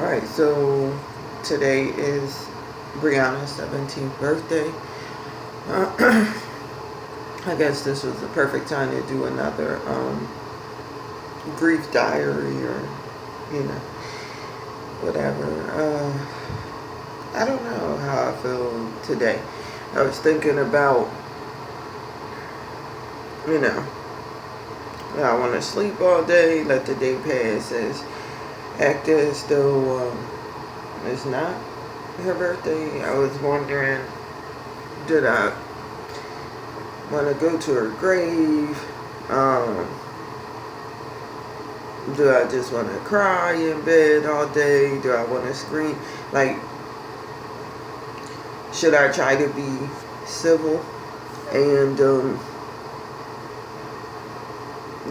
Alright, so today is Brianna's 17th birthday. I guess this was the perfect time to do another grief diary or, whatever. I don't know how I feel today. I was thinking about, I want to sleep all day, let the day pass, act as though it's not her birthday. I was wondering, did I want to go to her grave? Do I just want to cry in bed all day? Do I want to scream? Like, should I try to be civil and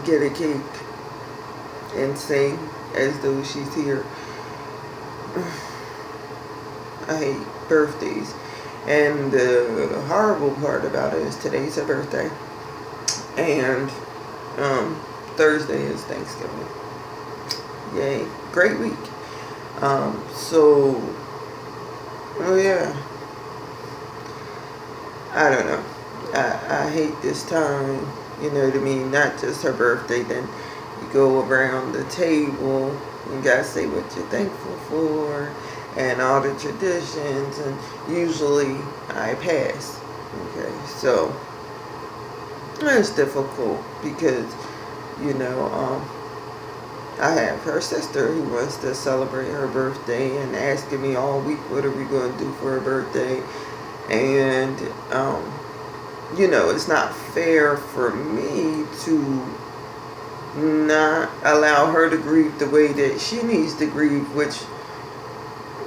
get a cake and sing as though she's here? I hate birthdays. And the horrible part about it is today's her birthday. And Thursday is Thanksgiving. Yay. Great week. I don't know. I hate this time. You know what I mean? Not just her birthday. Then you go around the table. You gotta say what you're thankful for. And all the traditions. And usually I pass. Okay. So it's difficult because, I have her sister who wants to celebrate her birthday and asking me all week, what are we going to do for her birthday? And, it's not fair for me to not allow her to grieve the way that she needs to grieve, which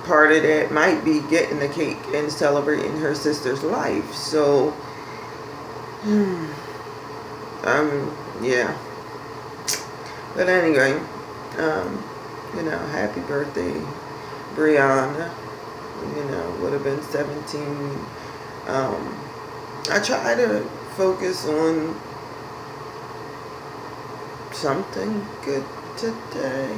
part of that might be getting the cake and celebrating her sister's life. So, yeah. But anyway, happy birthday, Brianna. Would have been 17. I try to focus on something good today.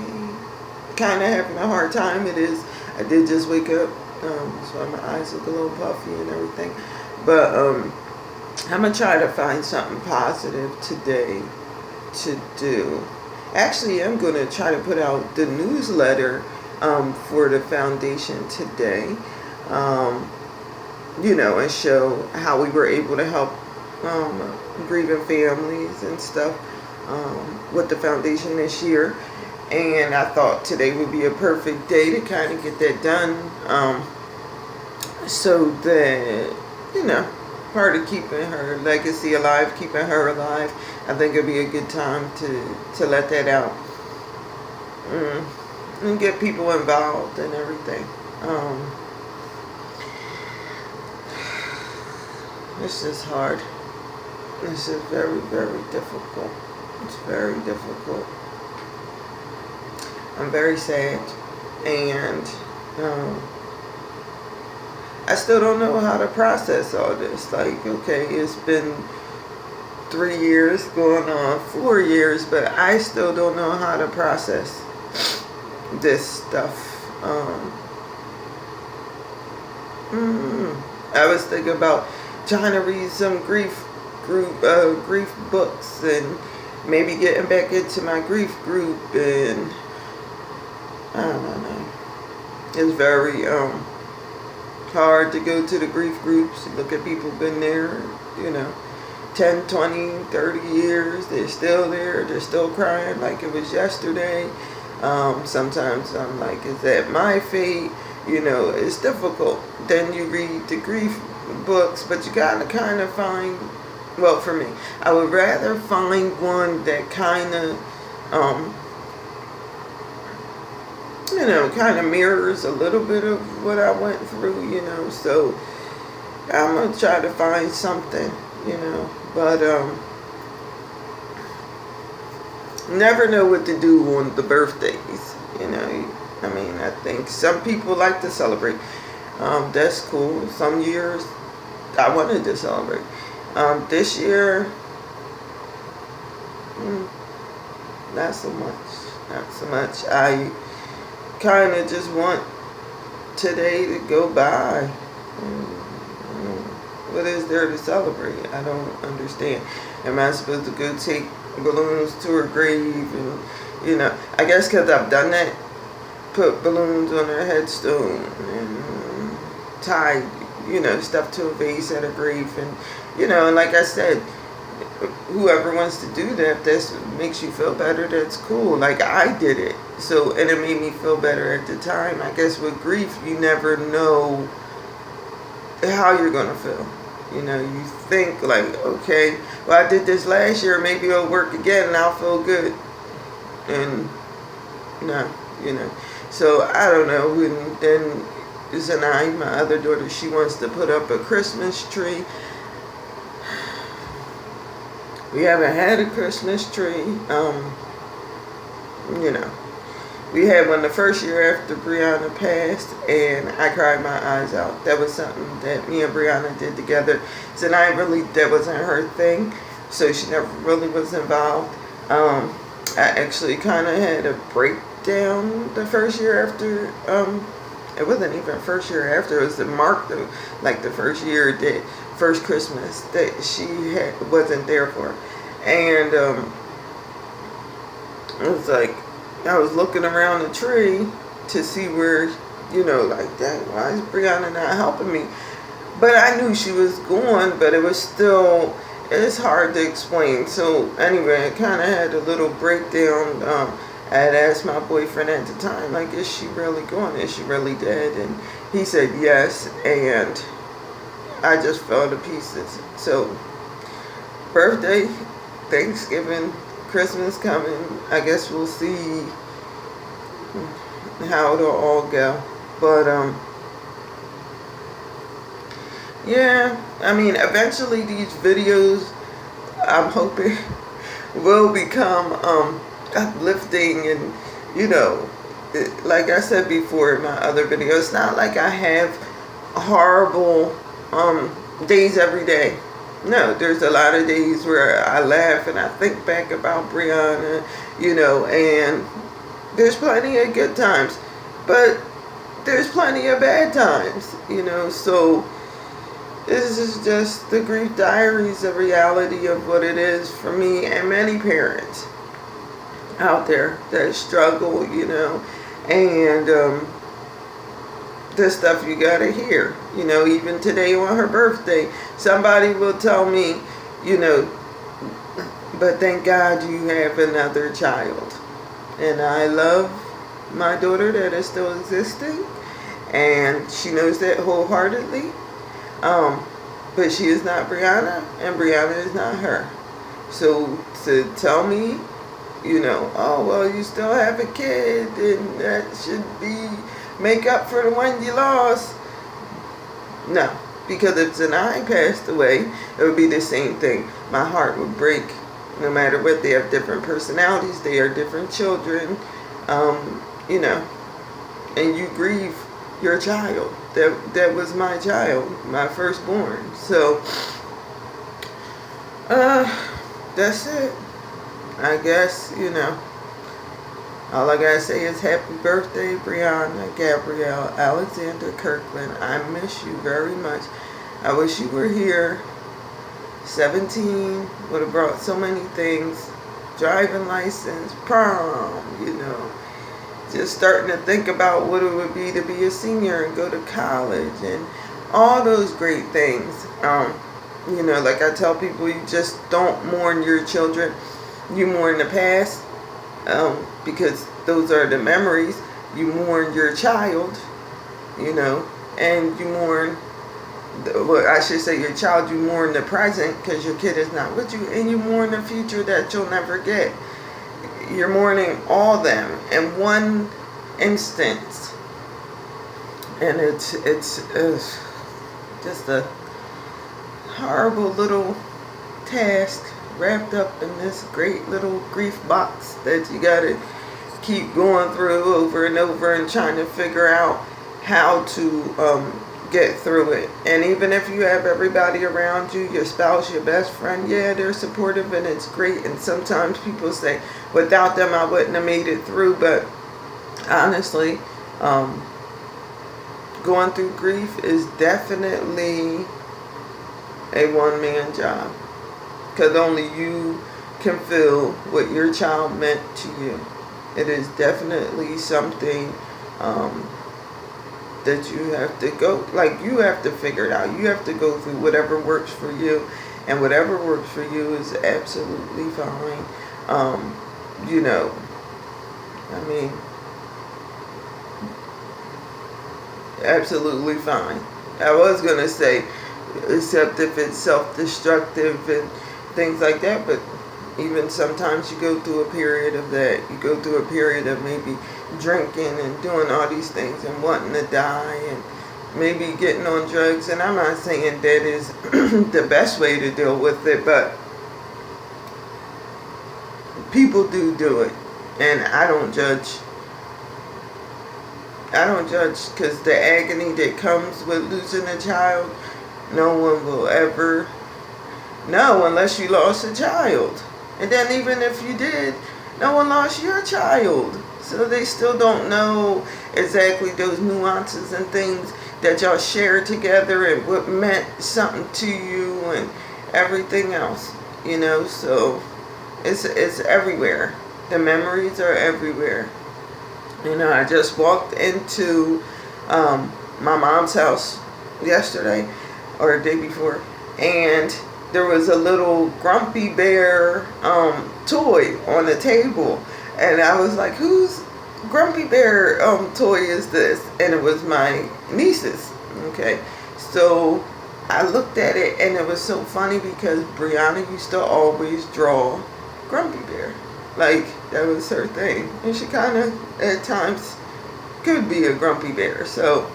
Kind of having a hard time. It is. I did just wake up, so my eyes look a little puffy and everything. But I'm gonna try to find something positive today to do. Actually, I'm going to try to put out the newsletter for the foundation today, and show how we were able to help grieving families and stuff with the foundation this year. And I thought today would be a perfect day to kind of get that done, so that, part of keeping her legacy alive, keeping her alive. I think it'd be a good time to let that out and get people involved and everything. This is hard. This is very, very difficult. It's very difficult. I'm very sad, and I still don't know how to process all this. Like, okay, it's been 3 years, going on 4 years, but I still don't know how to process this stuff. I was thinking about trying to read some grief books and maybe getting back into my grief group, and I don't know. It's very hard to go to the grief groups and look at people who've been there, 10, 20, 30 years. They're still there. They're still crying like it was yesterday. Sometimes I'm like, is that my fate? It's difficult. Then you read the grief books, but you gotta kind of find, well, for me, I would rather find one that kind of, kind of mirrors a little bit of what I went through, so I'm going to try to find something, but never know what to do on the birthdays, I think some people like to celebrate. That's cool. Some years I wanted to celebrate. This year, not so much. I kind of just want today to go by. What is there to celebrate? I don't understand. Am I supposed to go take balloons to her grave? And, I guess because I've done that, put balloons on her headstone and tie, stuff to a vase at her grave. And, and like I said, whoever wants to do that, if this makes you feel better, that's cool. Like I did it. So, and it made me feel better at the time. I guess with grief, you never know how you're going to feel. You think like, okay, well, I did this last year, maybe it'll work again and I'll feel good. And no, so I don't know. And then Zanai, my other daughter, she wants to put up a Christmas tree. We haven't had a Christmas tree. We had one the first year after Brianna passed, and I cried my eyes out. That was something that me and Brianna did together. That wasn't her thing, so she never really was involved. I actually kind of had a breakdown the first year after. It wasn't even first year after. It was the first year first Christmas that she wasn't there for, and it was like, I was looking around the tree to see where, like that. Why is Brianna not helping me? But I knew she was gone, but it's hard to explain. So anyway, I kind of had a little breakdown. I had asked my boyfriend at the time, like, is she really gone? Is she really dead? And he said yes, and I just fell to pieces. So birthday, Thanksgiving, Christmas coming. I guess we'll see how it'll all go. But yeah, I mean, eventually these videos, I'm hoping, will become uplifting. And like I said before in my other videos, it's not like I have horrible days every day. No, there's a lot of days where I laugh and I think back about Brianna, and there's plenty of good times, but there's plenty of bad times, so this is just the Grief Diaries, a reality of what it is for me and many parents out there that struggle, and the stuff you gotta hear. Even today on her birthday, somebody will tell me, but thank God you have another child. And I love my daughter that is still existing, and she knows that wholeheartedly. But she is not Brianna, and Brianna is not her. So to tell me, oh, well, you still have a kid, and that should make up for the one you lost. No, because if Zanai passed away, it would be the same thing. My heart would break no matter what. They have different personalities. They are different children, and you grieve your child. That was my child, my firstborn. So, that's it. I guess, all I gotta say is happy birthday, Brianna Gabrielle Alexander Kirkland. I miss you very much. I wish you were here. 17 would have brought so many things. Driving license, prom, just starting to think about what it would be to be a senior and go to college and all those great things. Like I tell people, you just don't mourn your children. You mourn the past, because those are the memories. You mourn your child, and you mourn, I should say your child, you mourn the present because your kid is not with you, and you mourn the future that you'll never get. You're mourning all them in one instance, and it's just a horrible little task wrapped up in this great little grief box that you gotta keep going through over and over and trying to figure out how to get through it. And even if you have everybody around you, your spouse, your best friend, yeah, they're supportive and it's great. And sometimes people say, without them I wouldn't have made it through. But honestly, Um, going through grief is definitely a one-man job, because only you can feel what your child meant to you. It is definitely something that you have to go, like, you have to figure it out. You have to go through whatever works for you, and whatever works for you is absolutely fine. You know, I mean, absolutely fine. I was going to say, except if it's self-destructive and things like that, but even sometimes you go through a period of that. You go through a period of maybe drinking and doing all these things and wanting to die and maybe getting on drugs. And I'm not saying that is the best way to deal with it, but people do it. And I don't judge. I don't judge, because the agony that comes with losing a child, no one will ever know unless you lost a child. And then even if you did, no one lost your child. So they still don't know exactly those nuances and things that y'all shared together and what meant something to you and everything else. You know, so it's everywhere. The memories are everywhere. You know, I just walked into my mom's house yesterday or the day before, and there was a little Grumpy Bear toy on the table, and I was like, whose Grumpy Bear toy is this? And it was my niece's. Okay, so I looked at it, and it was so funny because Brianna used to always draw Grumpy Bear. Like, that was her thing. And she kind of, at times, could be a grumpy bear. So,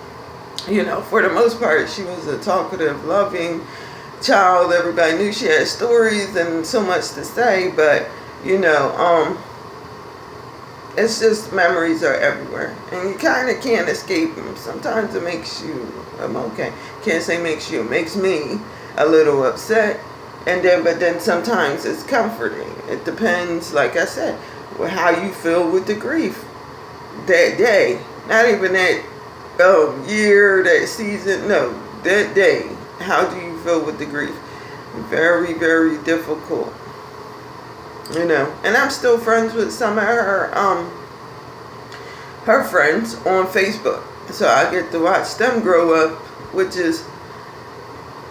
you know, for the most part, she was a talkative, loving child. Everybody knew she had stories and so much to say. But, you know, it's just memories are everywhere. And you kind of can't escape them. Sometimes it makes you, okay, can't say makes you, it makes me a little upset. And then, but then sometimes it's comforting. It depends, like I said, how you feel with the grief that day. Not even that year, that season. No, that day. How do you feel with the grief? Very, very difficult. You know, and I'm still friends with some of her friends on Facebook, so I get to watch them grow up, which is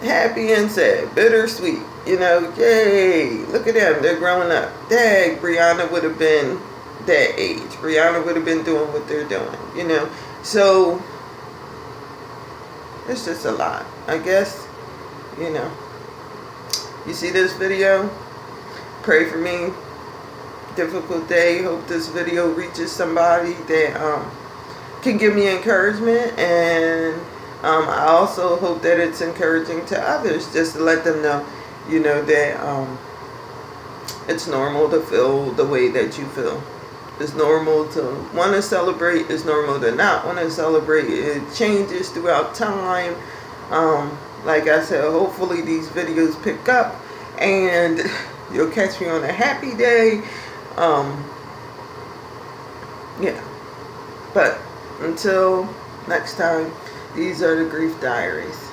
happy and sad, bittersweet. You know, yay, look at them, they're growing up. Dang, Brianna would have been that age. Brianna would have been doing what they're doing, you know. So, it's just a lot, I guess, you know. You see this video? Pray for me. Difficult day. Hope this video reaches somebody that can give me encouragement, and I also hope that it's encouraging to others, just to let them know, you know, that it's normal to feel the way that you feel. It's normal to want to celebrate. It's normal to not want to celebrate. It changes throughout time. Like I said, hopefully these videos pick up and you'll catch me on a happy day. Yeah. But until next time, these are the Grief Diaries.